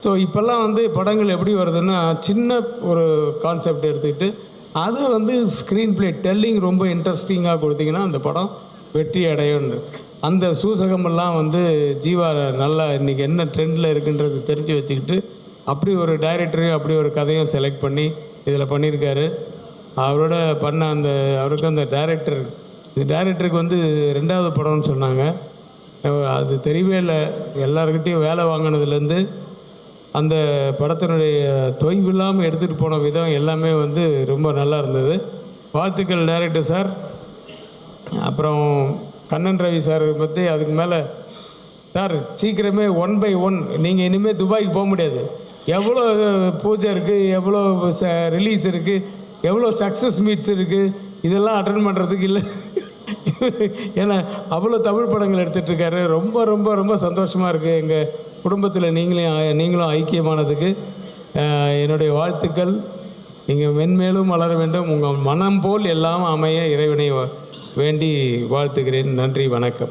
So இப்போல்லாம் வந்து படங்கள் எப்படி வருதுன்னா, சின்ன ஒரு கான்செப்ட் எடுத்துக்கிட்டு, அதை வந்து ஸ்க்ரீன் ப்ளே டெல்லிங் ரொம்ப இன்ட்ரெஸ்டிங்காக கொடுத்தீங்கன்னா, அந்த படம் வெற்றி அடையும்னு. அந்த சூசகமெல்லாம் வந்து ஜீவா நல்லா இன்றைக்கி என்ன ட்ரெண்டில் இருக்குன்றது தெரிஞ்சு வச்சுக்கிட்டு, அப்படி ஒரு டைரக்டரையும் அப்படி ஒரு கதையும் செலக்ட் பண்ணி இதில் பண்ணியிருக்காரு. அவரோட பண்ண அந்த அவருக்கு அந்த டைரக்டருக்கு வந்து 2வது படம்னு சொன்னாங்க. அது தெரியவே இல்லை. எல்லாருக்கிட்டையும் வேலை வாங்கினதுலேருந்து அந்த படத்தினுடைய தொய்வு இல்லாமல் எடுத்துகிட்டு போன விதம் எல்லாமே வந்து ரொம்ப நல்லா இருந்தது. வாழ்த்துக்கள் டைரக்டர் சார். அப்புறம் கண்ணன் ரவி சார் பற்றி அதுக்கு மேலே சார் சீக்கிரமே 1/1 நீங்கள் இனிமேல் துபாய்க்கு போக முடியாது. எவ்வளோ பூஜை இருக்குது, எவ்வளோ ரிலீஸ் இருக்குது, எவ்வளோ சக்ஸஸ் மீட்ஸ் இருக்குது, இதெல்லாம் அட்டன் பண்ணுறதுக்கு இல்லை. ஏன்னா அவ்வளோ தமிழ் படங்கள் எடுத்துகிட்ருக்காரு. ரொம்ப ரொம்ப ரொம்ப சந்தோஷமாக இருக்குது. எங்கள் குடும்பத்தில் நீங்களும் ஐக்கியமானதுக்கு என்னுடைய வாழ்த்துக்கள். நீங்கள் மென்மேலும் வளர வேண்டும். உங்கள் மனம் போல் எல்லாம் அமைய இறைவனை வேண்டி வாழ்த்துகிறேன். நன்றி, வணக்கம்.